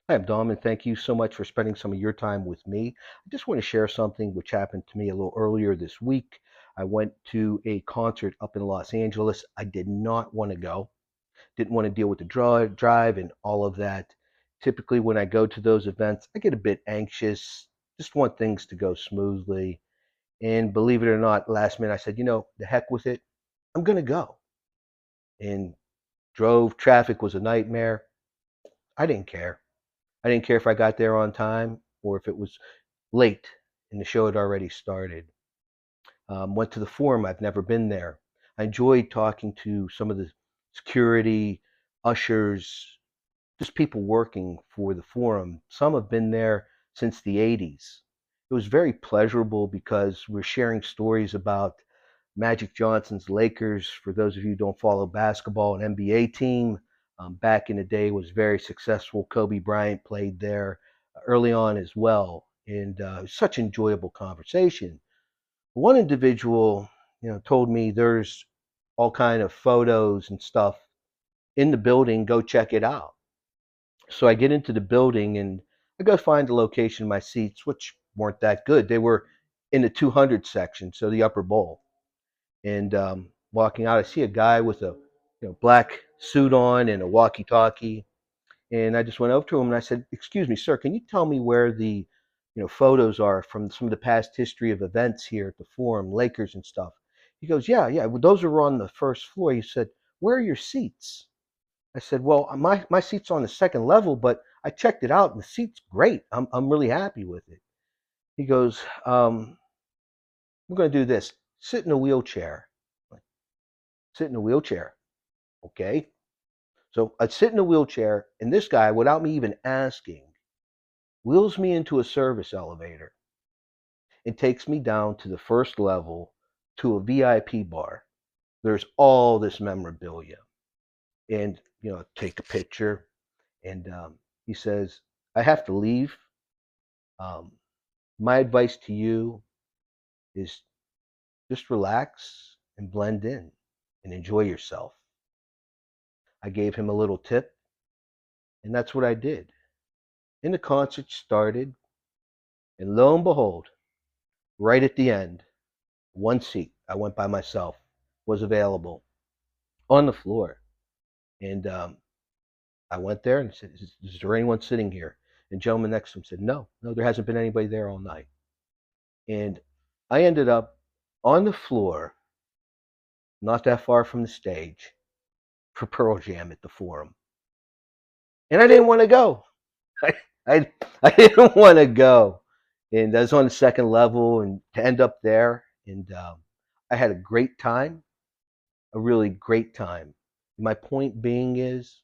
Hi, I'm Dom, and thank you so much for spending some of your time with me. I just want to share something which happened to me a little earlier this week. I went to a concert up in Los Angeles. I did not want to go, didn't want to deal with the drive and all of that. Typically, when I go to those events, I get a bit anxious, just want things to go smoothly. And believe it or not, last minute I said, the heck with it. I'm going to go. And drove, traffic was a nightmare. I didn't care. I didn't care if I got there on time or if it was late and the show had already started. Went to the forum. I've never been there. I enjoyed talking to some of the security, ushers, just people working for the forum. Some have been there since the 80s. It was very pleasurable because we're sharing stories about Magic Johnson's Lakers. For those of you who don't follow basketball, an NBA team back in the day was very successful. Kobe Bryant played there early on as well, and it was such enjoyable conversation. One individual, told me there's all kind of photos and stuff in the building. Go check it out. So I get into the building and I go find the location of my seats, which weren't that good. They were in the 200 section, so the upper bowl. And walking out, I see a guy with a black suit on and a walkie-talkie. And I just went over to him and I said, "Excuse me, sir, can you tell me where the photos are from some of the past history of events here at the Forum, Lakers and stuff?" He goes, "Yeah, yeah, well, those are on the first floor." He said, "Where are your seats?" I said, "Well, my seat's on the second level, but I checked it out and the seat's great. I'm really happy with it." He goes, "We're going to do this. Sit in a wheelchair." Like, sit in a wheelchair, okay? So I sit in a wheelchair, and this guy, without me even asking, wheels me into a service elevator and takes me down to the first level to a VIP bar. There's all this memorabilia, and take a picture. And he says, "I have to leave. Um, my advice to you is just relax and blend in and enjoy yourself." I gave him a little tip, and that's what I did. And the concert started, and lo and behold, right at the end, one seat, I went by myself, was available on the floor. And I went there and said, "Is there anyone sitting here?" And the gentleman next to him said, "No, no, there hasn't been anybody there all night." And I ended up on the floor, not that far from the stage, for Pearl Jam at the Forum. And I didn't want to go. I, I, I didn't want to go. And I was on the second level, and to end up there, and I had a great time, a really great time. My point being is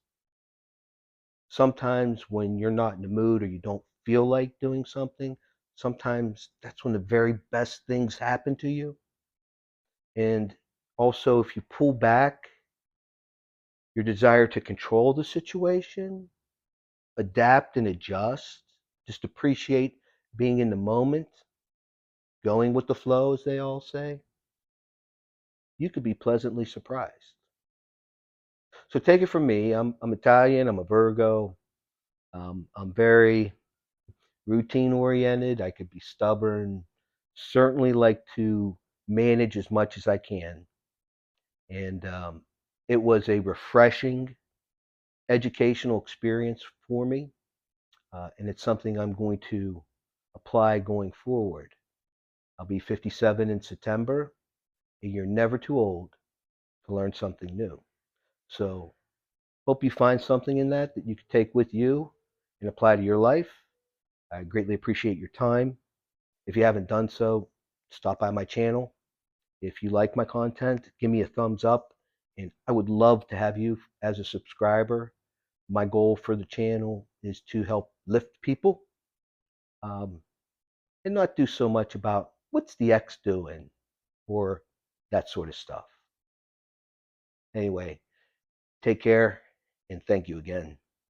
sometimes when you're not in the mood or you don't feel like doing something, sometimes that's when the very best things happen to you. And also, if you pull back your desire to control the situation, adapt and adjust, just appreciate being in the moment, going with the flow, as they all say, you could be pleasantly surprised. So take it from me. I'm Italian. I'm a Virgo. I'm very routine oriented. I could be stubborn. Certainly like to manage as much as I can. And it was a refreshing educational experience for me. And it's something I'm going to apply going forward. I'll be 57 in September, and you're never too old to learn something new. So hope you find something in that you can take with you and apply to your life. I greatly appreciate your time. If you haven't done so, stop by my channel. If you like my content, give me a thumbs up. And I would love to have you as a subscriber. My goal for the channel is to help lift people um, and not do so much about what's the X doing or that sort of stuff. Anyway, take care and thank you again.